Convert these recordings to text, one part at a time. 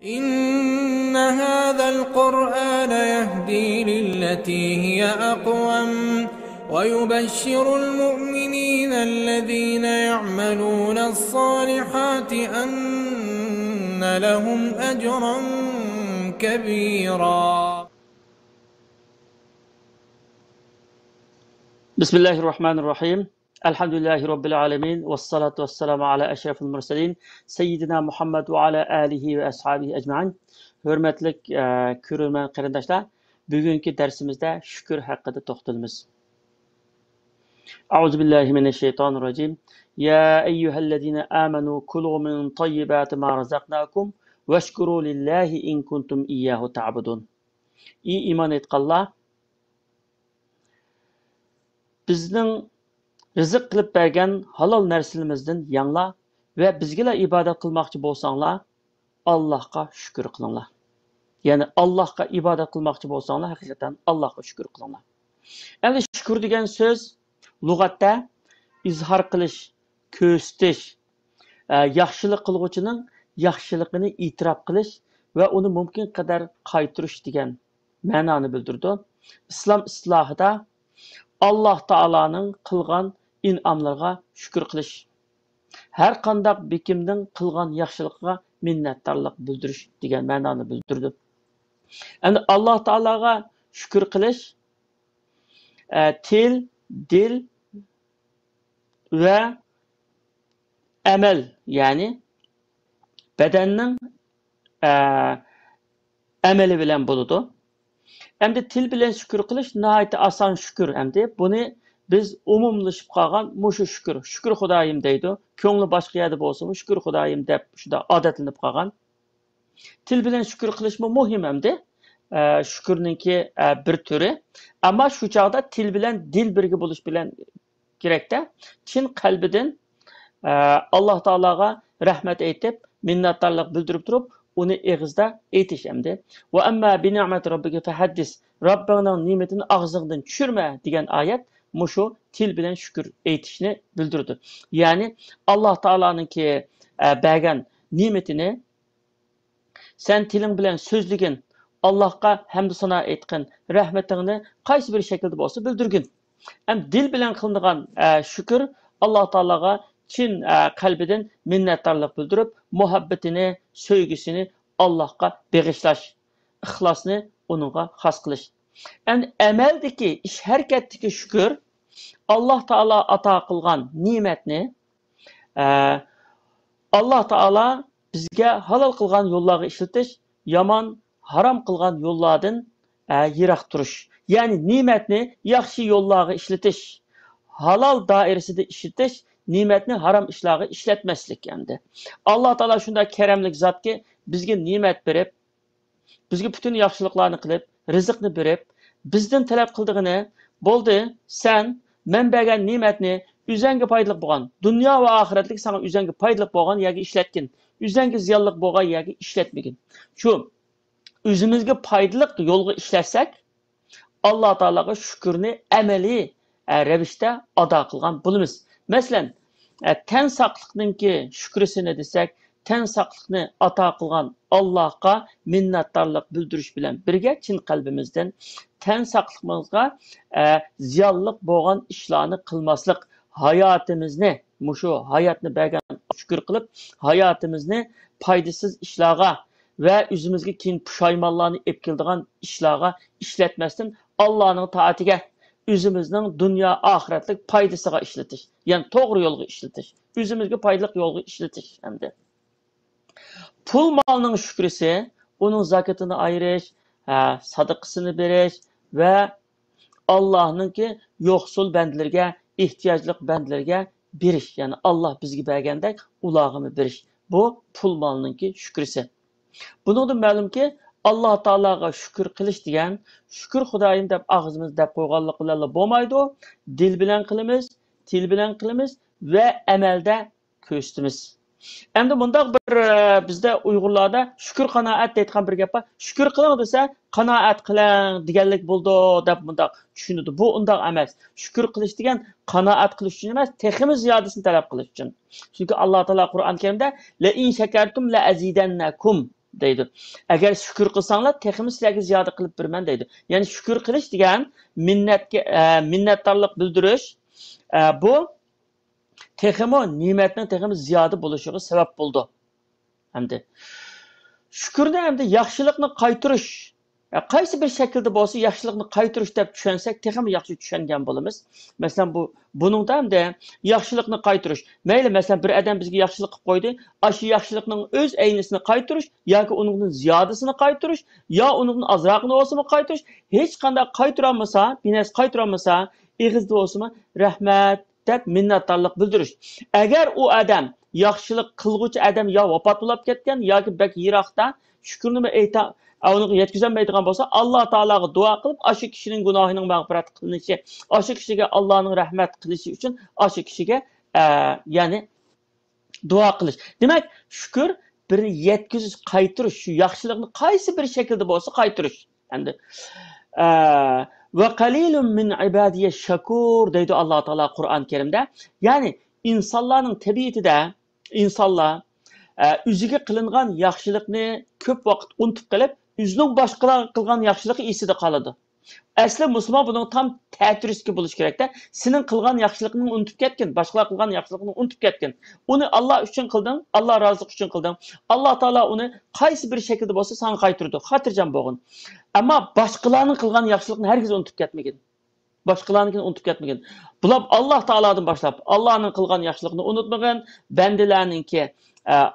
إن هذا القرآن يهدي للتي هي أقوم ويبشر المؤمنين الذين يعملون الصالحات أن لهم أجرا كبيرا. بسم الله الرحمن الرحيم. الحمد لله رب العالمين والصلاة والسلام على أشرف المرسلين سيدنا محمد وعلى آله ve ashabihi ecmaîn. Hürmetli көрермен qarindoshlar, bugungi darsimizda shukr haqida to'xtalamiz. A'udhu billahi mineşşeytanirracim. Ya eyyuhellezine amenu kulu min tayyibati ma razaqnakum veşkuru lillahi in kuntum iyyahu ta'budun. İman etqanlar, bizning rizq qilib bergan halol narsalarımizdan yanglar ve bizgala ibodat qilmoqchi bo'lsanglar, Allohga shukr qilinglar. Ya'ni Allohga ibodat qilmoqchi bo'lsanglar, haqiqatan Allohga shukr qilinglar. Endi shukr degan so'z lug'atda izhor qilish, ko'rsatish, yaxshilik qilguvchining yaxshiligini e'tirof qilish va uni mumkin qadar qaytirish degan ma'noni bildirdi. Islom islohida Alloh taolaning qilgan in'omlarga shukr qilish, har qanday bekimning qilgan yaxshiligiga minnatdorlik bildirish degan ma'noni bildirdi. Endi Alloh taolaga shukr qilish til, dil ve amel, ya'ni bedenning ameli bilan bo'ladi. Endi til bilan shukr qilish nihoyat oson shukr. Endi buni biz umumlashib qolgan mushu shukr. Shukr Xudoyim deydi. Ko'ngli boshqa yerda bo'lsa, shukr Xudoyim deb shunda odatlanib qolgan. Til bilan shukr qilishmi muhim endi. Shukrninki bir turi. Ammo shu chaqda til bilan dil birga bo'lish bilan kerakda. Chin qalbidan Alloh taolaga rahmat aytib, minnatdorlik bildirib turib, uni eg'izda aytish endi. Va amma bi ni'mati robbika fahaddis. Robbingning ne'matini og'zingdan tushirma degan oyat mushu til bilan shukr aytishni bildirdi. Ya'ni Alloh taolaninki bergan ne'matini sen tiling bilan so'zligin, Allohga hamd sano aytgin, rahmatingni qaysi bir shaklda bo'lsa bildirgin. Ham dil bilan qilingan shukr Alloh taolaga chin qalbidan minnatdorlik bildirib, muhabbatini, sevgisini Allohga bag'ishlash, ixlosni uningga xos qilish. Endi amaldagi ish harakatdagi shukr Alloh taolo ato qilgan ne'matni Alloh taolo bizga halol qilgan yo'llarga ishlatish, yomon, harom qilgan yo'llardan yiroq turish. Ya'ni ne'matni yaxshi yo'llarga ishlatish, halol doirasida ishlatish, ne'matni harom ishlarga ishlatmaslik endi. Alloh taolo shunday karamlik zotki, bizga ne'mat berib, bizga butun yaxshiliklarni qilib, rizqni berib, bizdan talab qildig'ini bo'ldi, sen men bergan ne'matni o'zingga foydali bo'lgan, dunyo va oxiratlik sana o'zingga foydali bo'lgan yerga ishlatgin, o'zingga ziyonli bo'lgan yerga ishlatmagin. Shu o'zimizga foydali yo'lga ishlatsak, Alloh taologa shukrni amaliy ravishda ado qilgan bo'lamiz. Masalan, tan saqliqninki shukrisini desak, tan saqliqni ato qilgan Allohga minnatdorlik bildirish bilan birga chin qalbimizdan tan saqliqimizga ziyonli bo'lgan ishlarni qilmaslik, hayotimizni, mushu hayotni bergan shukr qilib, hayotimizni foydasiz ishlarga va o'zimizga keyin pushaymonlarni olib keladigan ishlarga ishlatmasdan Allohning taatiga, o'zimizning dunyo oxiratlik foydasiga ishlatish, ya'ni to'g'ri yo'lga ishlatish, o'zimizga foydali yo'lga ishlatish endi. Pul molning shukrisi, uning zakatini ayirish, sadaqasini berish va Allohningki yo'qsul bandlarga, ehtiyojli bandlarga berish, ya'ni Alloh bizga bergandek ularga berish. Bu pul molninki shukrisi. Buningdan ma'lumki, Alloh taolaga shukr qilish degan, shukr Xudoyim deb og'zimizda deb qo'yganlik bilan bo'lmaydi. Dil bilan qilamiz, til bilan qilamiz va amalda ko'rsatamiz. Endi bundaq bir bizda Uyg'urlarda shukr qanoat deydigan bir gap bor. Shukr qiling desa, qanoat qiling deganlik bo'ldi deb bundaq tushunadi. Bu undaq emas. Shukr qilish degan qanoat qilish uchun emas, teximiz ziyodasini talab qilish uchun. Chunki Alloh taolo Qur'on Karimda la in shakartum la azidannakum deydi. Agar shukr qilsanglar, texmi sizlarga ziyoda qilib beraman deydi. Ya'ni shukr qilish degan minnatdorlik bildirish, bu texmi ne'matning texmi ziyoda bo'lishiga sabab bo'ldi. Hamda shukurni hamda yaxshilikni qaytarish, qaysi bir shaklda bo'lsa yaxshilikni qaytarish deb tushunsak, texmi yaxshi tushungan bo'lamiz. Masalan, buningda hamda yaxshilikni qaytarish. Mayli, masalan, bir odam bizga yaxshilik qilib qo'ydi, shu yaxshilikning o'z aynasini qaytarish yoki uningdan ziyodasini qaytarish, yo uningdan ozroqni bo'lsa qaytarish, hech qanday qaytara olmasa, binas qaytara olmasa, eg'izda bo'lsa rahmat deb minnatdorlik bildirish. Agar u odam yaxshilik qilguvchi odam yo vafot bo'lib ketgan yoki bak yiroqda shukrni ayta uni yetkazolmaydigan bo'lsa, Alloh taologa duo qilib, o'sha kishining gunohining mag'firat qilinishi, o'sha kishiga Allohning rahmat qilishi uchun o'sha kishiga ya'ni duo qilish. Demak, shukr birini yetkazish, qaytarish, shu yaxshilikni qaysi bir shaklda bo'lsa qaytarish. Endi va qalilun min ibadiy shakur deydi Alloh taolo Qur'on Karimda. Ya'ni insonlarning tabiatida insonlar o'ziga qilingan yaxshilikni ko'p vaqt unutib qolib, o'zining boshqalar qilgan yaxshiligi esida qoladi. Asli musulmon buning tam tersi bo'lish kerakda. Sening qilgan yaxshiligingni unutib ketgan, boshqalar qilgan yaxshiligini unutib ketgan. Uni Alloh uchun qilding, Alloh rozilik uchun qilding. Alloh taolo uni qaysi bir shaklda bo'lsa sana qaytardi. Xotirjam bo'lgin. Ammo boshqalarning qilgan yaxshiligini hargiz unutib ketmagin. Boshqalarnikini unutib ketmagin. Bular Alloh taolodan boshlab Allohning qilgan yaxshiligini unutmagan, bandalarningki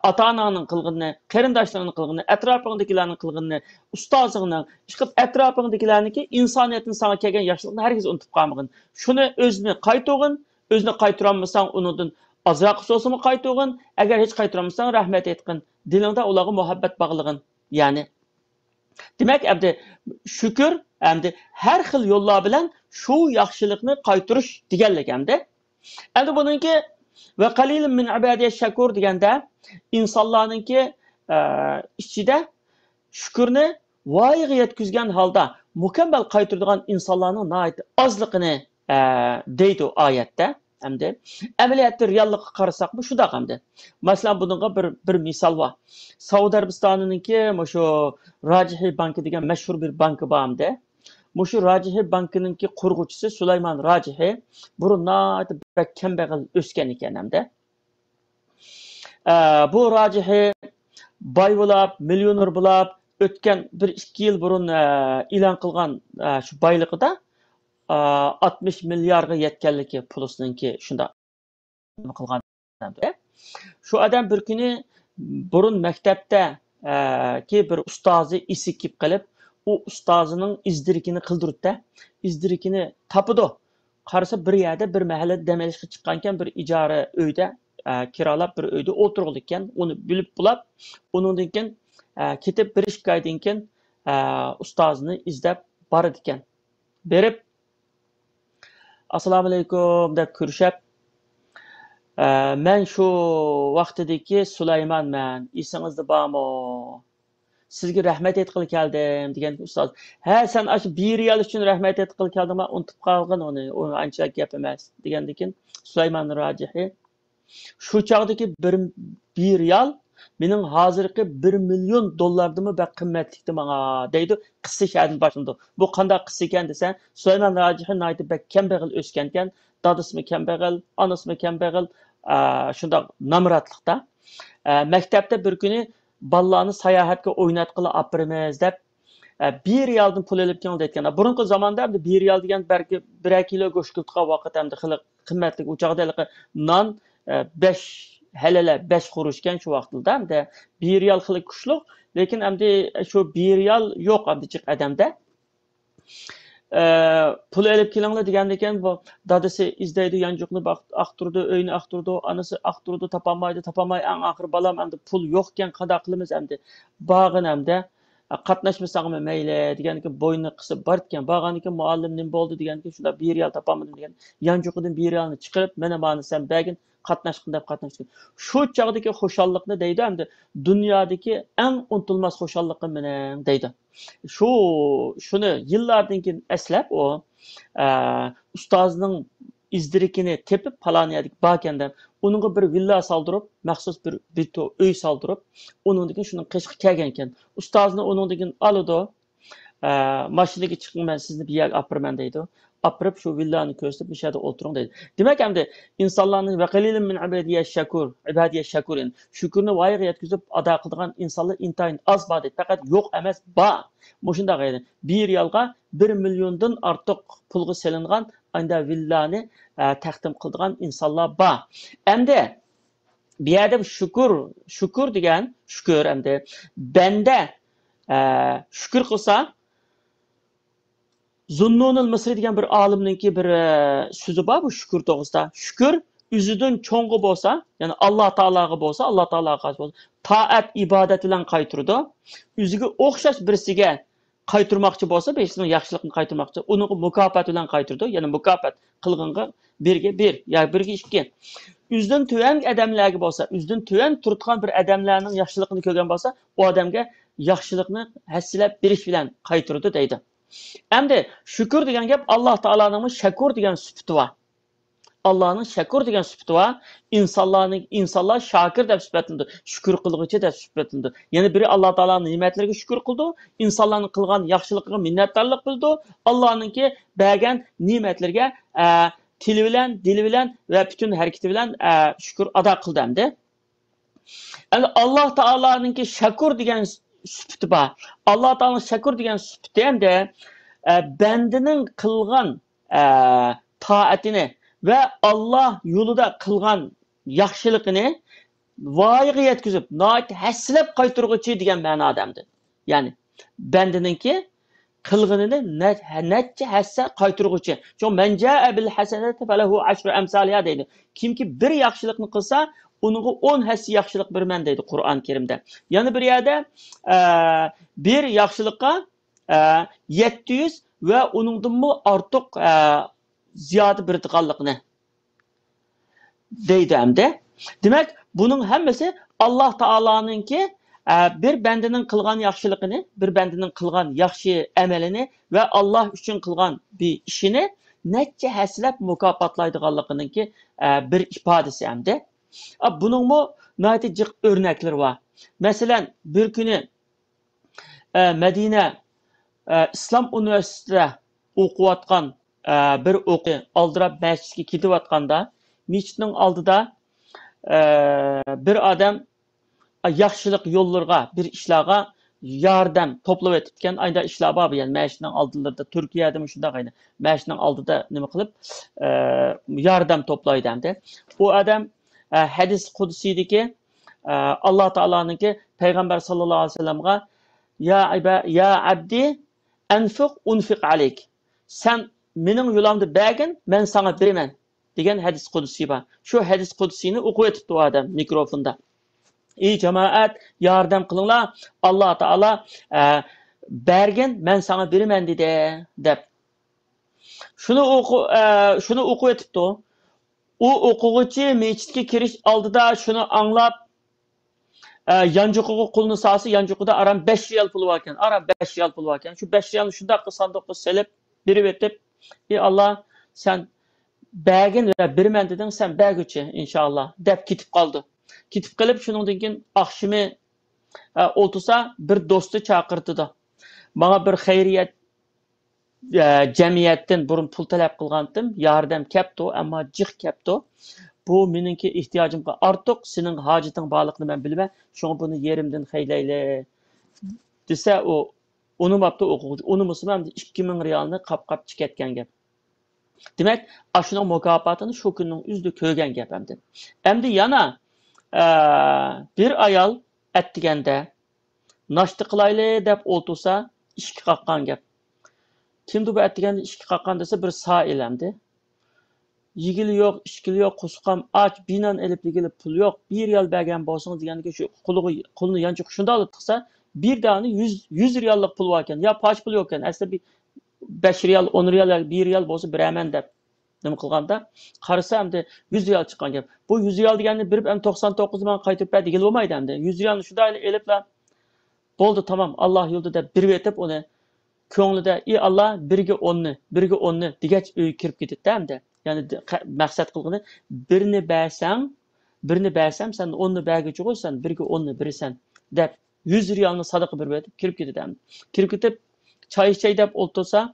ata-onaning qilganini, qarindoshlarning qilganini, atrofingdagilarning qilganini, ustozingning, chiqib atrofingdagilarniki insoniyatning sana kelgan yaxshilikni hargiz unutib qolmagin. Shuni o'zini qaytog'in, o'zini qaytara olmasang undan ozroq so'sini qaytog'in, agar hech qaytara olmasang rahmat aytqin, dilingda ularga muhabbat bog'lig'in. Ya'ni demak, endi shukr endi har xil yo'llar bilan shu yaxshilikni qaytarish deganlik endi. Endi buningki va qalilun min ibadiy shakur deganda insonlarningki ichida shukrni voyaga yetkazgan holda mukammal qaytaradigan insonlarning nihoyat ozligini deydi oyatda. Endi amaliyotda reallikka qarasak bu shunday endi. Masalan, buningga bir misol bor. Saudiya Arabistonininki shu Rajihi banki degan mashhur bir banki bor endi. Mushu Rajihi bankininki qurg'uvchisi Sulaymon Rajihi burundan kambag'al o'sgan ekan hamda. Bu Rajihi boy bo'lib, millioner bo'lib, o'tgan 1-2 yil burun e'lon qilgan shu boyligida 60 milliardga yetganligi pulisiningki shunda qilgan hamda. Shu odam bir kuni burun maktabda ki bir ustozi isikib qilib, u ustozining izdirikini qildirdi. İzdirikini tapıdı. Qarasa bir yerda bir mahallada dam olishga chiqqan ekan, bir ijara uyda kiralab bir uyda o'tirgan ekan, uni bilib bulab, undan keyin ketib bir ishqaydan keyin ustozini izlab boradi ekan. Berib assalomu alaykum deb ko'rishib, men shu vaqtidagi Sulaymonman, esingizda bormi? Sizga rahmat aytqil keldim degan ustoz. Ha, sen shu 1 riyal uchun rahmat aytqil keldingmi? Unutib qolgan uni ancha gap emas degandan keyin Sulaymon Rajihi shu chog'dagi 1 riyal mening hozirgi 1 million dollardimi bak qimmatlikdi menga deydi. Qissa shadin boshimda. Bu qanday qissa ekan desa, Sulaymon Rajihi naydi bak kambag'al o'sgan ekan, dadasimi kambag'al, onasimi kambag'al, shunday namratlikda. Maktabda bir kuni ballarni sayohatga o'ynatqili opiramiz deb 1 riyaldan pul olib keldi aytgan. Burungi zamonda 1 riyal degan balki 1 kilo go'sht qilgan vaqt hamda qimmatli uchoqdagi non 5 halala 5 qurushgan shu vaqtda hamda 1 riyal qilib kuchliq, lekin hamda shu 1 riyal yo'q hamda chiq odamda. Pul olib kelinglar degandan keyin bu dadasi izdaydi, yanjuqni aqtirdi, uyni aqtirdi, onasi aqtirdi, topolmay eng oxir balam endi pul yo'q ekan, qanday qilamiz endi? Bag'in hamda qatnashmasangmi mayli deganki bo'yni qisib bor ekan. Bag'aniga muallim nima bo'ldi deganki shunda 1 riyal topolmadim degan. Yanjuqidan 1 riyalni chiqarib, mana bani sen bag'in qatnashqin deb qatnashdi. Shu chog'dagi xushalliqni deydi endi dunyodagi eng unutilmas xushalliqim mening deydi. Shuni yillardan keyin eslab o ustozining izdirikini tepib paloniyadik bakanda onunğa bir villa saldırıp, məxsus bir bito öy saldırıp, onundakin şunun qışqı kəlgənken, ustazını onundakin alıdı, maşinaga chiqing, men sizni bu yerga apiraman deydi. Apirib shu villani ko'rsatib, bu yerda o'tiring deydi. Demak, hamda insonlarning va qalilun min ibadiyash shakur, shukurni voyaga yetkazib ado qiladigan insonlar intayin oz bor deydi. Faqat yo'q emas, bor. Mushunda deydi. 1 yilga 1 milliondan ortiq pulga selingan anda villani taqdim qiladigan insonlar bor. Hamda bu yerda shukur degan shukur hamda banda shukur qilsa, Zunnunul Mısri degan bir olimninki bir so'zi bor bu shukur to'g'risida. Shukur o'zidan cho'ng'i bo'lsa, ya'ni Alloh taologa bo'lsa, Alloh taologa qarshi bo'lsa, toat ibodat bilan qaytirdi. O'ziga o'xshash birisiga qaytirmoqchi bo'lsa, beshining yaxshilikni qaytirmoqchi, uni mukofot bilan qaytirdi. Ya'ni mukofot qilg'inga 1 ga 1, yoki 1 ga 2. O'zidan tuyan odamlarga bo'lsa, o'zidan tuyan turtgan bir odamlarning yaxshiligini ko'rgan bo'lsa, u odamga yaxshilikni hassilab berish bilan qaytirdi deydi. Endi shukur degan gap Alloh taolaning shakur degan sifati bor. Allohning shakur degan sifati bor. Insonlar shokir deb sifatlandi, shukur qilguvchi deb sifatlandi. Ya'ni biri Alloh taolaning ne'matlariga shukur qildi, insonlarning qilgan yaxshiligiga minnatdorlik qildi, Allohningki bergan ne'matlarga tili bilan, dili bilan va butun harakati bilan shukur ado qildi hamda. Endi Alloh taolaning shakur degan sifati bor. Alloh taolaning shakur degan sifati hamda bandining qilgan toatini va Alloh yo'lida qilgan yaxshiligini voyaga yetkazib, hassilab qaytaruvchi degan ma'nodamdi. Ya'ni bandiningki qilganini necha hassa qaytaruvchi. Chunki man jaa bil hasanati falahu ashru amsalha deydi. Kimki bir yaxshilikni qilsa, unuga 10 hassa yaxshilik berman deydi Qur'on Karimda. Yana bir yerda bir yaxshilikqa 700 va uningdanmi ortiq ziyoda berdiganlikni deydi hamda. Demak, buning hammasi Alloh taoloninki bir bandining qilgan yaxshiligini, bir bandining qilgan yaxshi amalini va Alloh uchun qilgan bir ishini necha haslab mukofotlaydiganliginingki bir ifodasi hamda. Buningmi nati jiq o'rnaklari bor. Masalan, bir kuni Madina Islom universitetida o'qiyotgan bir o'qi oldirab masjidga ketayotganda, masjidning oldida bir odam yaxshilik yo'llarga, bir ishlarga yordam to'plab etgan ayda ishlar bor. Yani masjidning oldlarida Turkiyada shunday qayda. Masjidning oldida nima qilib yordam to'playdi hamda. U odam hadis qudsiydagi Alloh taoloninki payg'ambar sallallohu alayhi vasallamga ya abdi anfiq unfiq alayk. Sen mening yo'limda bergin, men sana beraman degan hadis qudsiy bor. Shu hadis qudsiyni o'qib o'tibdi u odam mikrofonda. Ey jamoat, yordam qilinglar. Alloh taolo bergin, men sana beraman dedi deb. Shuni o'qib o'tibdi. U o'quvchi masjidga kirish oldida shuni anglab yanjuqiga qo'lni solsa, yanjuqida aram 5 riyal pul bor ekan. Aram 5 riyal pul bor ekan. Shu 5 riyalni shunday sanduqqa solib berib o'tib, ey Alloh, sen bergin va beraman deding, sen berguchi inshaalloh deb ketib qoldi. Ketib qilib shuningdan keyin oqshimi o'ltirsa bir do'sti chaqirdi. Menga bir xayriyat jamiyatdan burun pul talab qilgandim, yordam kepti, ammo jiq kepti. Bu meningki ehtiyojimga ortiq, sening hojiting borligini men bilman, shunga buni yerimdan xaylayli desa, u unumapti o'quvchi. Unumusam 2000 riyalni qap-qap chikatgan gap. Demak, shuning mukofotini shu kunning o'zida ko'rgan gap hamda. Endi yana bir ayol atdiganda nashta qilayli deb o'ltirsa, ishga qaqqan gap. Kimdi bu atdiganda ishga qaqqan desa, bir soil hamda. Yigili yo'q, ishkili yo'q, qusqam och, binan elib yigili pul yo'q. 1 riyal bergan bo'lsangiz deganiga shu qo'lni yanchiq shunda olib tiqsa, bir dani 100 riyallik pul bor ekan. Ya poch pul yo'q ekan. Aslida 5 riyal, 10 riyal, 1 riyal bo'lsa beraman deb nima qilganda, qarasa hamda 100 riyal chiqqan gap. Bu 100 riyal deganni berib ham 99 ming qaytib ber degil bo'lmaydi hamda. 100 riyalni shunda elibla bo'ldi, tamam, Alloh yo'lida deb berib etib uni ko'nglida, ey Alloh, birga 10ni degach uy kirib ketdi hamda. Yani maqsad qilgani birni bersang birini bersem sen 10'nu bergücü koysan birge 10'nu birisen dep 100 riyalını sadaka bir verip kirip ketedi. Kirip ketip çay içey dep oltursa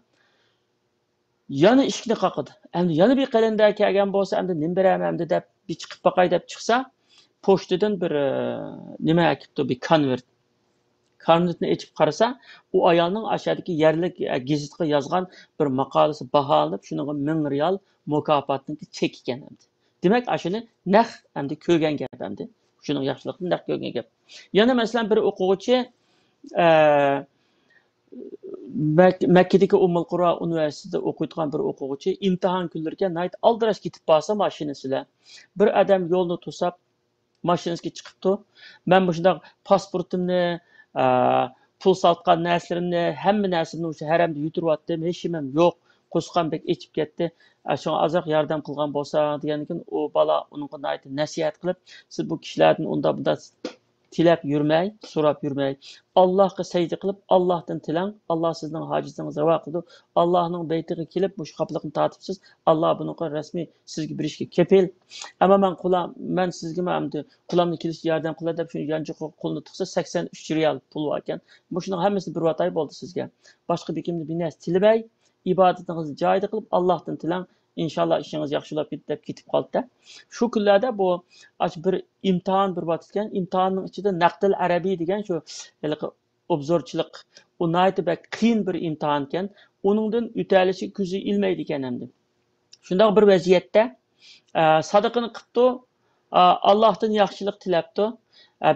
yana ishkini qaqidi. Endi yana bir qalanda kelgan bo'lsa, endi nim beraman endi deb bir chiqib baqay deb chiqsa, pochtadan bir nima kelibdi, bir konvert. Konvertni ochib qarasa, u ayolning aşağıdaki yerlik gazetga yozgan bir maqolasi baholanib, shuninga 1000 riyal mukofotni chek ekan endi. Demak, ashuni naq endi ko'rgan gap endi. Shuning yaxshilikni naq ko'rgan gap. Yana masalan bir o'quvchi Мәkkедегі Ummul Qura universitetida o'qiyotgan bir o'quvchi imtihon kunlariga nayt aldirash ketib borsa mashinasida bir odam yo'lni to'sab mashinasiga chiqibdi. Men bu shunday pasportimni, pul soltgan narsalarimni, hamma narsamni o'sha haramda yutiryaptim. Hech nimam yo'q. Qo'sqanbek echib ketdi. Shunga ozroq yordam qilgan bo'lsa degandan keyin u bola unga nayt nasihat qilib, siz bu kishilardan unda tilab yurmay, so'rab yurmay, Allohga sajda qilib, Allohdan tilang, Alloh sizning hojingizni ravo qiladi. Allohning baytiga kelib, bu xafalikni tatibsiz, Alloh buni rasmiy sizga berishga kepil. Ammo men sizga endi qulamni kelishga yordam qiladi deb shuni yanchi qo'lni tiqsa 83 riyal pul bor ekan. Bu shuning hammasini bir vatay bo'ldi sizga. Boshqa bekimni bir narsa tilmay, ibodatingizni joyida qilib, Allohdan tilang. İnşallah işiniz yaxshilab ketib qoldi. Shu kunlarda bu bir imtihon bir vaqtgan, imtihonning ichida naqdil arabiy degan shu obzorchilik, u naytibak qiyin bir imtihon ekan. Uningdan o'talishi ko'zi ilmaydi ekan endi. Shunday bir vaziyatda sadaqani qilibdi, Allohdan yaxshilik tilabdi.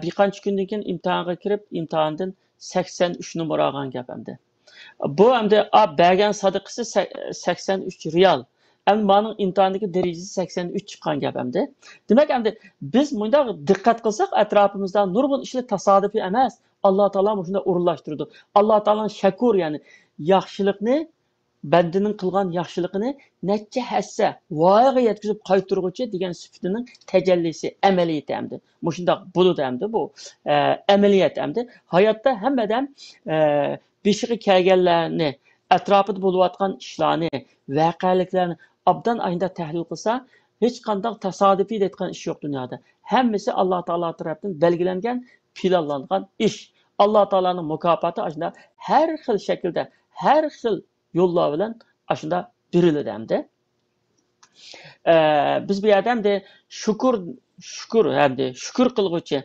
Bir qancha kundan keyin imtihonga kirib, imtihondan 83 numara olgan gap endi. Bu endi bergan sadaqasi 83 riyal. Endi mening imtihondagi darajasi 83 chiqqan gap endi. Demak endi biz bunda diqqat qilsak atrofimizda nurg'un ishlar tasodifiy emas. Alloh taolo shunda o'rinlashtirdi. Alloh taoloning shakur, ya'ni yaxshilikni bandining qilgan yaxshiligini necha hassa voyaga yetkazib qaytarguchi degan sifatining tajallisi, amaliyati endi. Bu shunday bo'ladi endi bu amaliyat endi. Hayotda hammadan beshiga kelganlarni, atrofida bo'layotgan ishlarni, voqealiklarni obdan ayında tahlil qilsa, hech qanday tasodifiy deyotgan ish yo'q dunyoda. Hammasi Alloh taolo tomonidan belgilangan, planlangan ish. Alloh taoloning mukofoti ashunda har xil shaklda, har xil yo'llar bilan ashunda beriladi hamda. Biz bu yerda hamda shukr qilguvchi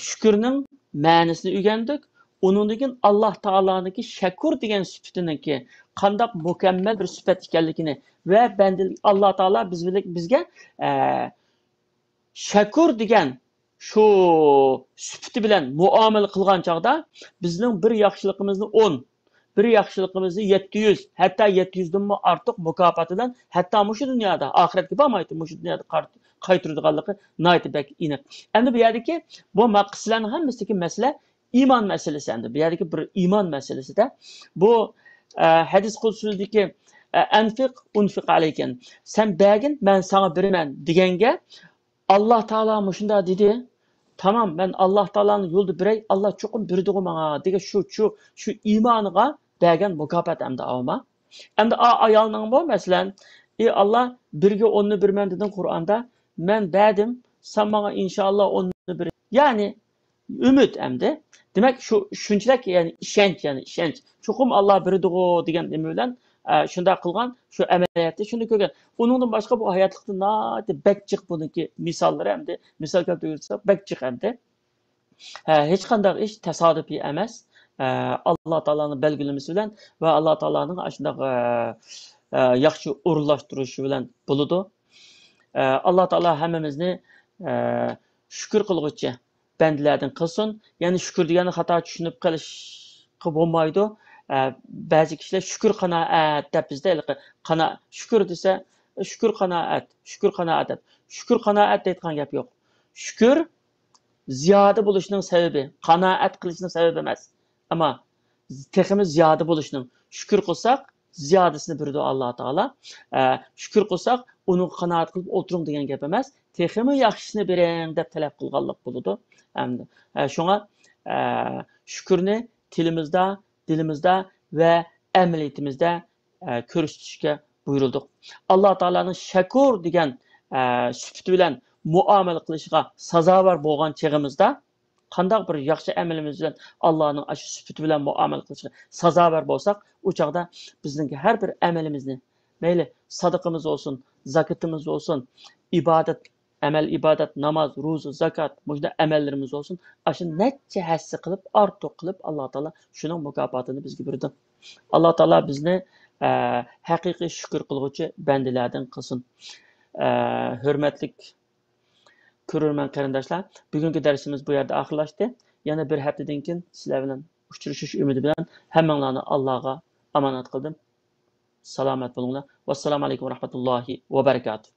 shukurning ma'nosini o'rgandik. Onundan keyin Alloh taoloning shakur degan sifatiniki qanday mukammal bir sifat ekanligini va bandalik Alloh taolo bizga shakur degan shu sifati bilan muomala qilgan chog'da bizning bir yaxshiligimizni 10, bir yaxshiligimizni 700, hatto 700 dan ortiq mukofotidan hatto shu dunyoda oxiratga bormaydi, shu dunyoda qaytiradiganligi naytibak aniq. Endi bu yerdagi bu maqsadlarning hammasidagi masala iman meselesi endi. Bu yerdagi bir iman meselesida bu hadis qudsidagi anfiq unfiq alaykan. Sen bergin, men sana beraman deganga Alloh taolo shunda dedi. Tamam, ben Allah taoloning yo'lida beray, Alloh cho'qim berdi-ku menga degan shu iymoniga bergan mukofot endi avma. Endi ayolning bu masalan, ey Alloh birga 10ni berman dedin Qur'onda, men berdim, sen menga inshaalloh 10ni ber. Ya'ni umid endi. Demak shunchalik ya'ni ishonch. Cho'qim Alloh berdi-ku degan nima bilan shunday qilgan, shu amaliyotda shuni ko'rgan. Uningdan boshqa bu hayotlikda nati bakchiq buniki misollari hamda misol keltirsak bakchiq hamda hech qanday ish tasodifiy emas. Alloh taoloning belgilamasi bilan va Alloh taoloning shunday yaxshi o'rinlashtirishi bilan bo'ladi. Alloh taolo hammamizni shukr qilguvchi bandalardan qilsin. Ya'ni shukr degani xato tushunib qilish bo'lmaydi. Ba'zi kishilar shukr qanoat deb bizda shukr desa shukr qanoat. Shukr qanoat deyotgan gap yo'q. Shukr ziyoda bo'lishning sababi, qanoat qilishning sababi emas. Ammo teximiz ziyoda bo'lishning. Shukr qilsak ziyodasini beradi Alloh taolo. Shukr qilsak uni qanoat qilib o'tiring degan gap emas. Teximi yaxshisini bering deb talab qilganlik bo'ladi. Endi shunga shukrni dilimizda ve emeliyetimizde ko'rsatishga buyurulduk. Alloh taolaning shakur degan sifati bilan muomala qilishga sazovor bo'lgan chig'imizda qandoq bir yaxshi amalimiz bilan Allohning shu sifati bilan muomala qilishga sazovor bo'lsak, u chog'da bizning har bir amalimizni, mayli sadaqamiz bo'lsin, zakotimiz bo'lsin, ibodat, ibodat, namoz, ro'za, zakot, bunda amallarimiz bo'lsin, shu necha hassa qilib, ortiq qilib Alloh taolo shuning mukofotini bizga berdi. Alloh taolo bizni haqiqiy shukr qilguvchi bandalardan qilsin. Hurmatli ko'rurman qarindoshlar, bugungi darsimiz bu yerda oxirlashdi. Yana bir haftadan keyin sizlar bilan uchrashish umidi bilan hammanglarni Allohga omonat qildim. Salomat bo'linglar. Vassalomu alaykum va rahmatullohi va barakatuh.